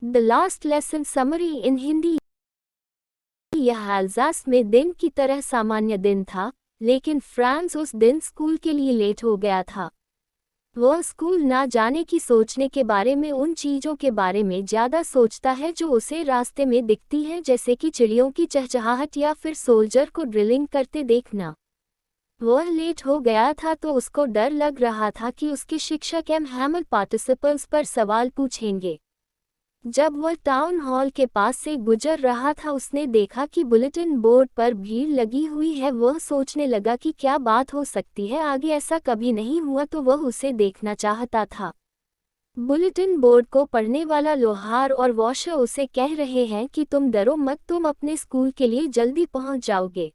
The last lesson summary इन हिंदी। यह अल्जास में दिन की तरह सामान्य दिन था, लेकिन फ्रांस उस दिन स्कूल के लिए लेट हो गया था। वह स्कूल ना जाने की सोचने के बारे में उन चीज़ों के बारे में ज़्यादा सोचता है जो उसे रास्ते में दिखती हैं, जैसे कि चिड़ियों की चहचहाहट या फिर सोल्जर को ड्रिलिंग करते देखना। वह लेट हो गया था तो उसको डर लग रहा था कि उसके शिक्षक एम हैमल पार्टिसिपल्स पर सवाल पूछेंगे। जब वह टाउन हॉल के पास से गुजर रहा था उसने देखा कि बुलेटिन बोर्ड पर भीड़ लगी हुई है। वह सोचने लगा कि क्या बात हो सकती है, आगे ऐसा कभी नहीं हुआ तो वह उसे देखना चाहता था। बुलेटिन बोर्ड को पढ़ने वाला लोहार और वॉशर उसे कह रहे हैं कि तुम डरो मत, तुम अपने स्कूल के लिए जल्दी पहुंच जाओगे।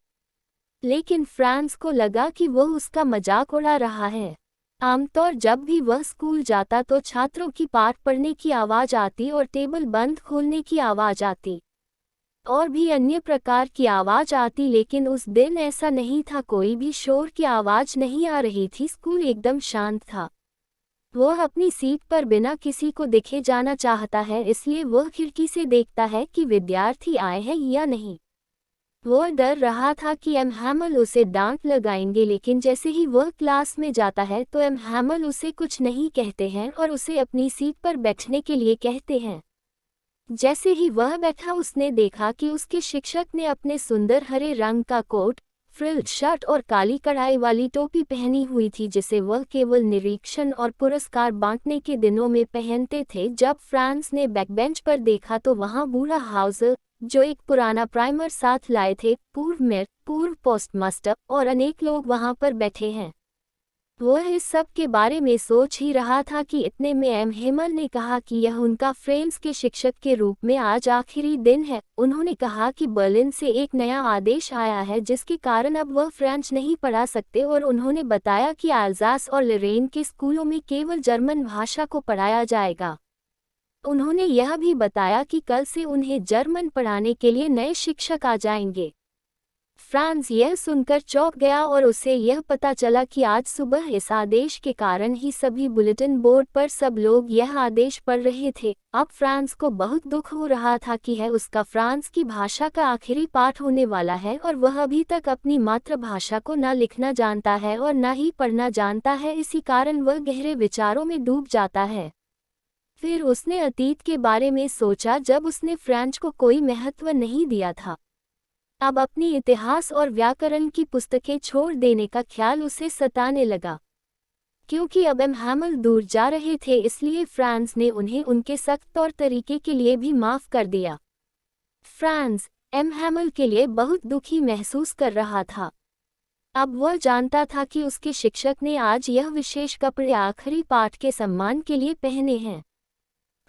लेकिन फ्रांस को लगा कि वह उसका मजाक उड़ा रहा है। आमतौर जब भी वह स्कूल जाता तो छात्रों की पाठ पढ़ने की आवाज़ आती और टेबल बंद खोलने की आवाज़ आती और भी अन्य प्रकार की आवाज़ आती, लेकिन उस दिन ऐसा नहीं था। कोई भी शोर की आवाज़ नहीं आ रही थी। स्कूल एकदम शांत था। वह अपनी सीट पर बिना किसी को देखे जाना चाहता है, इसलिए वह खिड़की से देखता है कि विद्यार्थी आए हैं या नहीं। वह डर रहा था कि एम हैमल उसे डांट लगाएंगे, लेकिन जैसे ही वह क्लास में जाता है तो एम हैमल उसे कुछ नहीं कहते हैं और उसे अपनी सीट पर बैठने के लिए कहते हैं। जैसे ही वह बैठा उसने देखा कि उसके शिक्षक ने अपने सुंदर हरे रंग का कोट, फ्रिल्ड शर्ट और काली कढ़ाई वाली टोपी पहनी हुई थी, जिसे वह केवल निरीक्षण और पुरस्कार बांटने के दिनों में पहनते थे। जब फ्रांस ने बैकबेंच पर देखा तो वहां बूढ़ा हाउजर, जो एक पुराना प्राइमर साथ लाए थे, पूर्व मेयर, पूर्व पोस्टमास्टर और अनेक लोग वहां पर बैठे हैं। वह इस सब के बारे में सोच ही रहा था कि इतने में एम हेमल ने कहा कि यह उनका फ्रेंच के शिक्षक के रूप में आज आखिरी दिन है। उन्होंने कहा कि बर्लिन से एक नया आदेश आया है जिसके कारण अब वह फ्रेंच नहीं पढ़ा सकते, और उन्होंने बताया कि अल्जास और लॉरेन के स्कूलों में केवल जर्मन भाषा को पढ़ाया जाएगा। उन्होंने यह भी बताया कि कल से उन्हें जर्मन पढ़ाने के लिए नए शिक्षक आ जाएंगे। फ्रांस यह सुनकर चौंक गया और उसे यह पता चला कि आज सुबह इस आदेश के कारण ही सभी बुलेटिन बोर्ड पर सब लोग यह आदेश पढ़ रहे थे। अब फ्रांस को बहुत दुख हो रहा था कि उसका फ्रांस की भाषा का आखिरी पाठ होने वाला है और वह अभी तक अपनी मातृभाषा को न लिखना जानता है और न ही पढ़ना जानता है। इसी कारण वह गहरे विचारों में डूब जाता है। फिर उसने अतीत के बारे में सोचा जब उसने फ्रेंच को कोई महत्व नहीं दिया था। अब अपनी इतिहास और व्याकरण की पुस्तकें छोड़ देने का ख्याल उसे सताने लगा। क्योंकि अब एम हैमल दूर जा रहे थे, इसलिए फ्रांस ने उन्हें उनके सख्त तौर तरीके के लिए भी माफ़ कर दिया। फ्रांस एम हैमल के लिए बहुत दुखी महसूस कर रहा था। अब वह जानता था कि उसके शिक्षक ने आज यह विशेष कपड़े आखिरी पाठ के सम्मान के लिए पहने हैं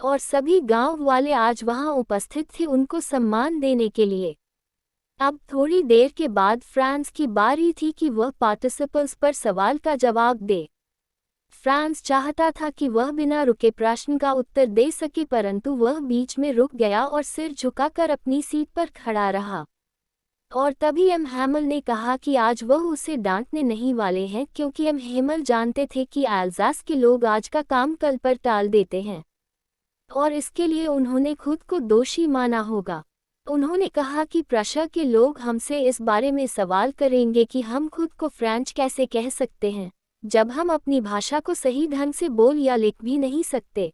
और सभी गांव वाले आज वहां उपस्थित थे उनको सम्मान देने के लिए। अब थोड़ी देर के बाद फ्रांस की बारी थी कि वह पार्टिसिपल्स पर सवाल का जवाब दे। फ्रांस चाहता था कि वह बिना रुके प्रश्न का उत्तर दे सके, परंतु वह बीच में रुक गया और सिर झुकाकर अपनी सीट पर खड़ा रहा। और तभी एम हैमल ने कहा कि आज वह उसे डांटने नहीं वाले हैं, क्योंकि एम हैमल जानते थे कि अल्जास के लोग आज का काम कल पर टाल देते हैं और इसके लिए उन्होंने खुद को दोषी माना होगा। उन्होंने कहा कि प्रशा के लोग हमसे इस बारे में सवाल करेंगे कि हम खुद को फ्रेंच कैसे कह सकते हैं जब हम अपनी भाषा को सही ढंग से बोल या लिख भी नहीं सकते।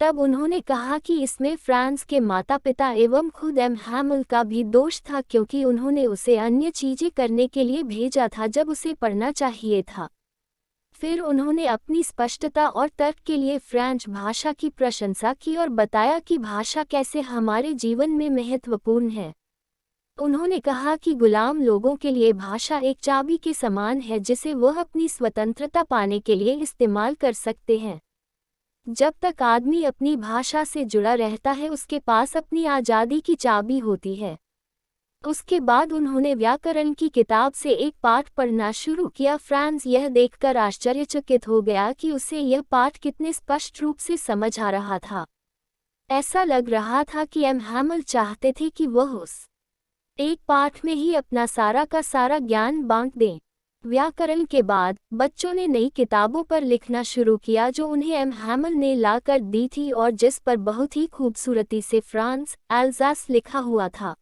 तब उन्होंने कहा कि इसमें फ्रांस के माता पिता एवं खुद एम हैमल का भी दोष था, क्योंकि उन्होंने उसे अन्य चीज़ें करने के लिए भेजा था जब उसे पढ़ना चाहिए था। फिर उन्होंने अपनी स्पष्टता और तर्क के लिए फ्रेंच भाषा की प्रशंसा की और बताया कि भाषा कैसे हमारे जीवन में महत्वपूर्ण है। उन्होंने कहा कि गुलाम लोगों के लिए भाषा एक चाबी के समान है जिसे वह अपनी स्वतंत्रता पाने के लिए इस्तेमाल कर सकते हैं। जब तक आदमी अपनी भाषा से जुड़ा रहता है उसके पास अपनी आज़ादी की चाबी होती है। उसके बाद उन्होंने व्याकरण की किताब से एक पाठ पढ़ना शुरू किया। फ्रांस यह देखकर आश्चर्यचकित हो गया कि उसे यह पाठ कितने स्पष्ट रूप से समझ आ रहा था। ऐसा लग रहा था कि एम हैमल चाहते थे कि वह उस एक पाठ में ही अपना सारा का सारा ज्ञान बांट दें। व्याकरण के बाद बच्चों ने नई किताबों पर लिखना शुरू किया जो उन्हें एम हैमल ने ला कर दी थी और जिस पर बहुत ही खूबसूरती से फ्रांस एल्जास लिखा हुआ था।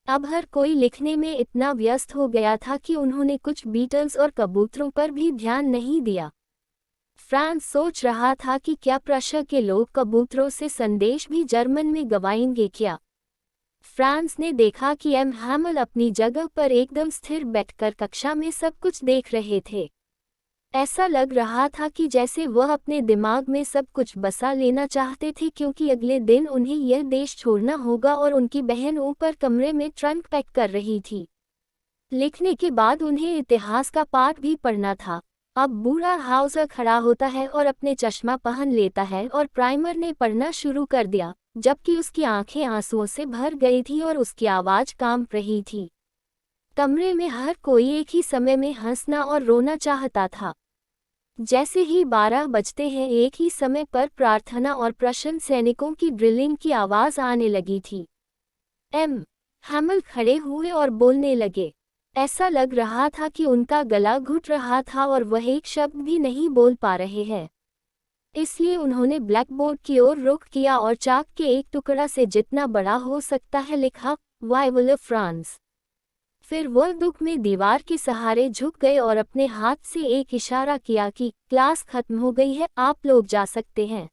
अब हर कोई लिखने में इतना व्यस्त हो गया था कि उन्होंने कुछ बीटल्स और कबूतरों पर भी ध्यान नहीं दिया। फ्रांस सोच रहा था कि क्या प्रशा के लोग कबूतरों से संदेश भी जर्मन में गवाएंगे क्या। फ्रांस ने देखा कि एम हैमल अपनी जगह पर एकदम स्थिर बैठकर कक्षा में सब कुछ देख रहे थे। ऐसा लग रहा था कि जैसे वह अपने दिमाग में सब कुछ बसा लेना चाहते थे क्योंकि अगले दिन उन्हें यह देश छोड़ना होगा और उनकी बहन ऊपर कमरे में ट्रंक पैक कर रही थी। लिखने के बाद उन्हें इतिहास का पाठ भी पढ़ना था। अब बूढ़ा हाउसर खड़ा होता है और अपने चश्मा पहन लेता है और प्राइमर ने पढ़ना शुरू कर दिया, जबकि उसकी आंखें आंसुओं से भर गई थी और उसकी आवाज़ कांप रही थी। कमरे में हर कोई एक ही समय में हंसना और रोना चाहता था। जैसे ही 12 बजते हैं एक ही समय पर प्रार्थना और प्रश्न सैनिकों की ड्रिलिंग की आवाज़ आने लगी थी। एम हैमल खड़े हुए और बोलने लगे। ऐसा लग रहा था कि उनका गला घुट रहा था और वह एक शब्द भी नहीं बोल पा रहे हैं। इसलिए उन्होंने ब्लैकबोर्ड की ओर रुख किया और चाक के एक टुकड़ा से जितना बड़ा हो सकता है लिखा, वाइवल फ्रांस। फिर वह दुख में दीवार के सहारे झुक गए और अपने हाथ से एक इशारा किया कि क्लास खत्म हो गई है, आप लोग जा सकते हैं।